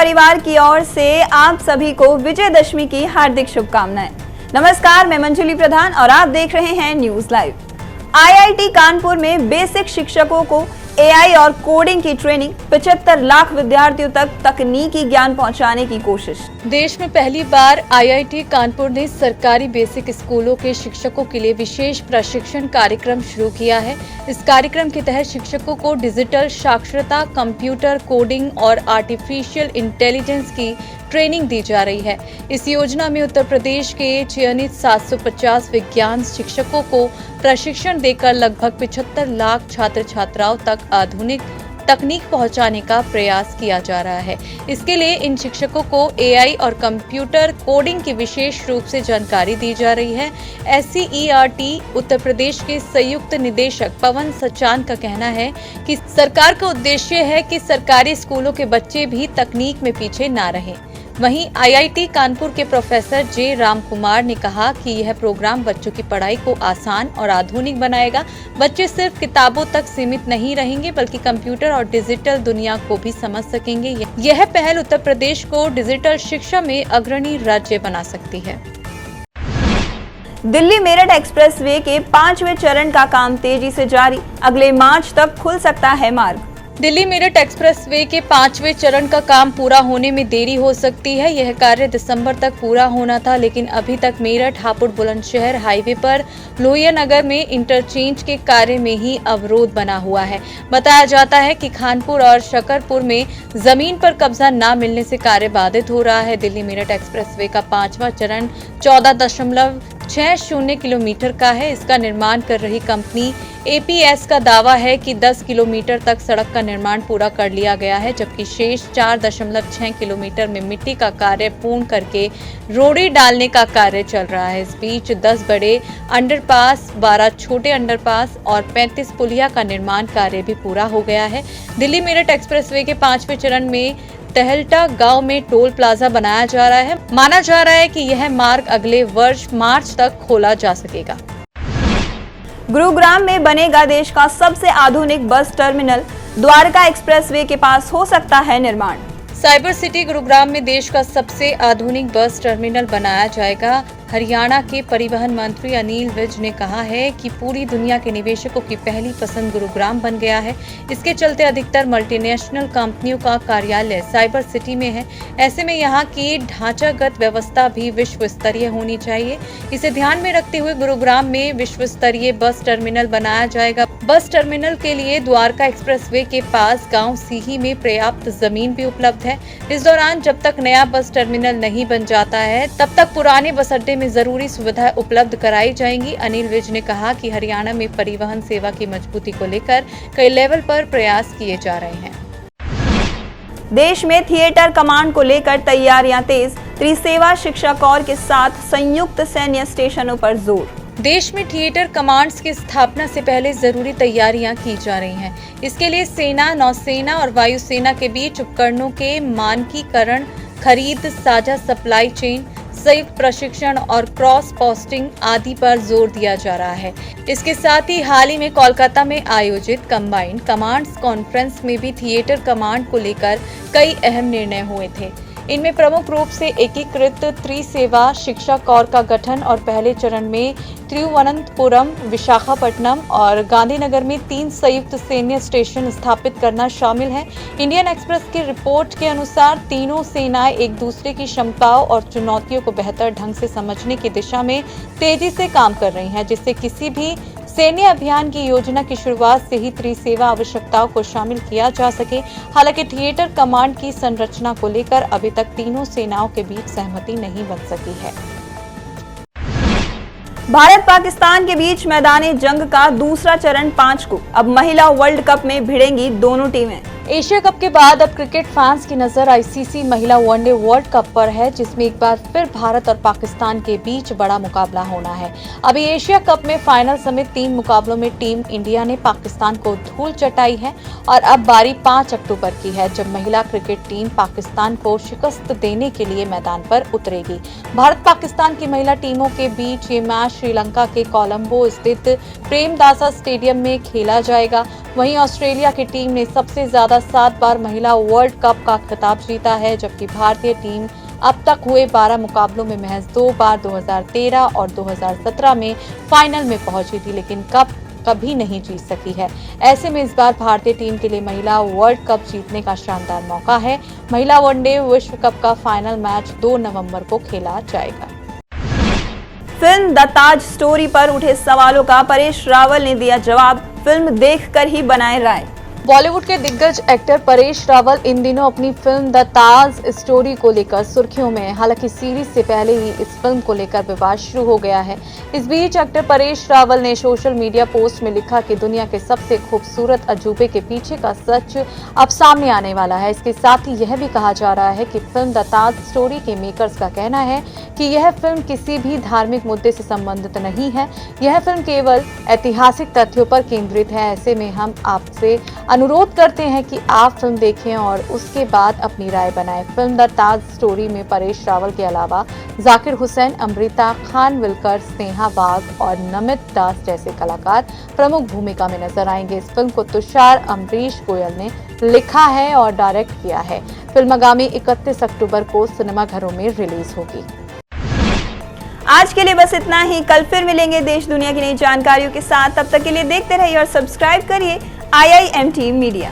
परिवार की ओर से आप सभी को विजयदशमी की हार्दिक शुभकामनाएं। नमस्कार, मैं मंजुली प्रधान और आप देख रहे हैं न्यूज लाइव। आईआईटी कानपुर में बेसिक शिक्षकों को एआई और कोडिंग की ट्रेनिंग, 75 लाख विद्यार्थियों तक तकनीकी ज्ञान पहुंचाने की कोशिश। देश में पहली बार आईआईटी कानपुर ने सरकारी बेसिक स्कूलों के शिक्षकों के लिए विशेष प्रशिक्षण कार्यक्रम शुरू किया है। इस कार्यक्रम के तहत शिक्षकों को डिजिटल साक्षरता, कंप्यूटर कोडिंग और आर्टिफिशियल इंटेलिजेंस की ट्रेनिंग दी जा रही है। इस योजना में उत्तर प्रदेश के चयनित 750 विज्ञान शिक्षकों को प्रशिक्षण देकर लगभग 75 लाख छात्र छात्राओं तक आधुनिक तकनीक पहुंचाने का प्रयास किया जा रहा है। इसके लिए इन शिक्षकों को एआई और कंप्यूटर कोडिंग की विशेष रूप से जानकारी दी जा रही है। एससीईआरटी उत्तर प्रदेश के संयुक्त निदेशक पवन सचान का कहना है कि सरकार का उद्देश्य है कि सरकारी स्कूलों के बच्चे भी तकनीक में पीछे ना रहें। वहीं आईआईटी कानपुर के प्रोफेसर जे राम कुमार ने कहा कि यह प्रोग्राम बच्चों की पढ़ाई को आसान और आधुनिक बनाएगा। बच्चे सिर्फ किताबों तक सीमित नहीं रहेंगे बल्कि कंप्यूटर और डिजिटल दुनिया को भी समझ सकेंगे। यह पहल उत्तर प्रदेश को डिजिटल शिक्षा में अग्रणी राज्य बना सकती है। दिल्ली मेरठ एक्सप्रेसवे के 5वें चरण का काम तेजी से जारी, अगले मार्च तक खुल सकता है मार्ग। दिल्ली मेरठ एक्सप्रेसवे के 5वें चरण का काम पूरा होने में देरी हो सकती है। यह कार्य दिसंबर तक पूरा होना था, लेकिन अभी तक मेरठ हापुड़ बुलंदशहर हाईवे पर लोहिया नगर में इंटरचेंज के कार्य में ही अवरोध बना हुआ है। बताया जाता है कि खानपुर और शकरपुर में जमीन पर कब्जा न मिलने से कार्य बाधित हो रहा है। दिल्ली मेरठ एक्सप्रेसवे का 5वां चरण 14.60 किलोमीटर का है। इसका निर्माण कर रही कंपनी एपीएस का दावा है कि 10 किलोमीटर तक सड़क का निर्माण पूरा कर लिया गया है, जबकि शेष 4.6 किलोमीटर में मिट्टी का कार्य पूर्ण करके रोड़ी डालने का कार्य चल रहा है। इस बीच 10 बड़े अंडरपास, 12 छोटे अंडरपास और 35 पुलिया का निर्माण कार्य भी पूरा हो गया है। दिल्ली मेरठ एक्सप्रेसवे के 5वें चरण में टहलटा गांव में टोल प्लाजा बनाया जा रहा है। माना जा रहा है कि यह मार्ग अगले वर्ष मार्च तक खोला जा सकेगा। गुरुग्राम में बनेगा देश का सबसे आधुनिक बस टर्मिनल, द्वारका एक्सप्रेसवे के पास हो सकता है निर्माण। साइबर सिटी गुरुग्राम में देश का सबसे आधुनिक बस टर्मिनल बनाया जाएगा। हरियाणा के परिवहन मंत्री अनिल विज ने कहा है कि पूरी दुनिया के निवेशकों की पहली पसंद गुरुग्राम बन गया है। इसके चलते अधिकतर मल्टीनेशनल कंपनियों का कार्यालय साइबर सिटी में है। ऐसे में यहाँ की ढांचागत व्यवस्था भी विश्व स्तरीय होनी चाहिए। इसे ध्यान में रखते हुए गुरुग्राम में विश्व स्तरीय बस टर्मिनल बनाया जाएगा। बस टर्मिनल के लिए द्वारका एक्सप्रेसवे के पास गाँव सीही में पर्याप्त जमीन भी उपलब्ध है। इस दौरान जब तक नया बस टर्मिनल नहीं बन जाता है, तब तक पुराने बस अड्डे में जरूरी सुविधाएं उपलब्ध कराई जाएंगी। अनिल विज ने कहा कि हरियाणा में परिवहन सेवा की मजबूती को लेकर कई लेवल पर प्रयास किए जा रहे हैं। देश में थिएटर कमांड को लेकर तैयारियां तेज, त्रिसेवा शिक्षा कोर के साथ संयुक्त सैन्य स्टेशनों पर जोर। देश में थिएटर कमांड्स की स्थापना से पहले जरूरी तैयारियां की जा रही हैं। इसके लिए सेना, नौसेना और वायुसेना के बीच उपकरणों के मानकीकरण, खरीद, साझा सप्लाई चेन, संयुक्त प्रशिक्षण और क्रॉस पोस्टिंग आदि पर जोर दिया जा रहा है। इसके साथ ही हाल ही में कोलकाता में आयोजित कंबाइंड कमांड्स कॉन्फ्रेंस में भी थिएटर कमांड को लेकर कई अहम निर्णय हुए थे। इनमें प्रमुख रूप से एकीकृत त्रिसेवा शिक्षा कोर का गठन और पहले चरण में तिरुवनंतपुरम, विशाखापट्टनम और गांधीनगर में 3 संयुक्त सैन्य स्टेशन स्थापित करना शामिल है। इंडियन एक्सप्रेस की रिपोर्ट के अनुसार तीनों सेनाएं एक दूसरे की क्षमताओं और चुनौतियों को बेहतर ढंग से समझने की दिशा में तेजी से काम कर रही हैं, जिससे किसी भी सैन्य अभियान की योजना की शुरुआत से ही त्रिसेवा आवश्यकताओं को शामिल किया जा सके। हालांकि थिएटर कमांड की संरचना को लेकर अभी तक तीनों सेनाओं के बीच सहमति नहीं बन सकी है। भारत पाकिस्तान के बीच मैदानी जंग का दूसरा चरण 5 को। अब महिला वर्ल्ड कप में भिड़ेंगी दोनों टीमें। एशिया कप के बाद अब क्रिकेट फैंस की नजर आईसीसी महिला वनडे वर्ल्ड कप पर है, जिसमें एक बार फिर भारत और पाकिस्तान के बीच बड़ा मुकाबला होना है। अभी एशिया कप में फाइनल समेत 3 मुकाबलों में टीम इंडिया ने पाकिस्तान को धूल चटाई है और अब बारी 5 अक्टूबर की है, जब महिला क्रिकेट टीम पाकिस्तान को शिकस्त देने के लिए मैदान पर उतरेगी। भारत पाकिस्तान की महिला टीमों के बीच ये मैच श्रीलंका के कोलंबो स्थित प्रेमदासा स्टेडियम में खेला जाएगा। वहीं ऑस्ट्रेलिया की टीम ने सबसे ज्यादा ज्यादा 7 बार महिला वर्ल्ड कप का खिताब जीता है, जबकि भारतीय टीम अब तक हुए 12 मुकाबलों में महज 2 बार 2013 और 2017 में फाइनल में पहुंची थी, लेकिन कप कभी नहीं जीत सकी है। ऐसे में इस बार भारतीय टीम के लिए महिला वर्ल्ड कप जीतने का शानदार मौका है। महिला वनडे विश्व कप का फाइनल मैच 2 नवंबर को खेला जाएगा। फिल्म द ताज स्टोरी पर उठे सवालों का परेश रावल ने दिया जवाब, फिल्म देखकर ही बनाए राय। बॉलीवुड के दिग्गज एक्टर परेश रावल इन दिनों अपनी फिल्म द ताज स्टोरी को लेकर सुर्खियों में है। हालांकि सीरीज से पहले ही इस फिल्म को लेकर विवाद शुरू हो गया है। इस बीच एक्टर परेश रावल ने सोशल मीडिया पोस्ट में लिखा कि दुनिया के सबसे खूबसूरत अजूबे के पीछे का सच अब सामने आने वाला है। इसके साथ ही यह भी कहा जा रहा है कि फिल्म द ताज स्टोरी के मेकर्स का कहना है कि यह फिल्म किसी भी धार्मिक मुद्दे से संबंधित नहीं है। यह फिल्म केवल ऐतिहासिक तथ्यों पर केंद्रित है। ऐसे में हम आपसे अनुरोध करते हैं कि आप फिल्म देखें और उसके बाद अपनी राय बनाएं। फिल्म द ताज स्टोरी में परेश रावल के अलावा जाकिर हुसैन, अमृता खान विलकर, स्नेहा बाग और नमित दास जैसे कलाकार प्रमुख भूमिका में नजर आएंगे। इस फिल्म को तुषार अमरीश गोयल ने लिखा है और डायरेक्ट किया है। फिल्म आगामी 31 अक्टूबर को सिनेमाघरों में रिलीज होगी। आज के लिए बस इतना ही। कल फिर मिलेंगे देश दुनिया की नई जानकारियों के साथ। तब तक के लिए देखते रहिए और सब्सक्राइब करिए IIMT मीडिया।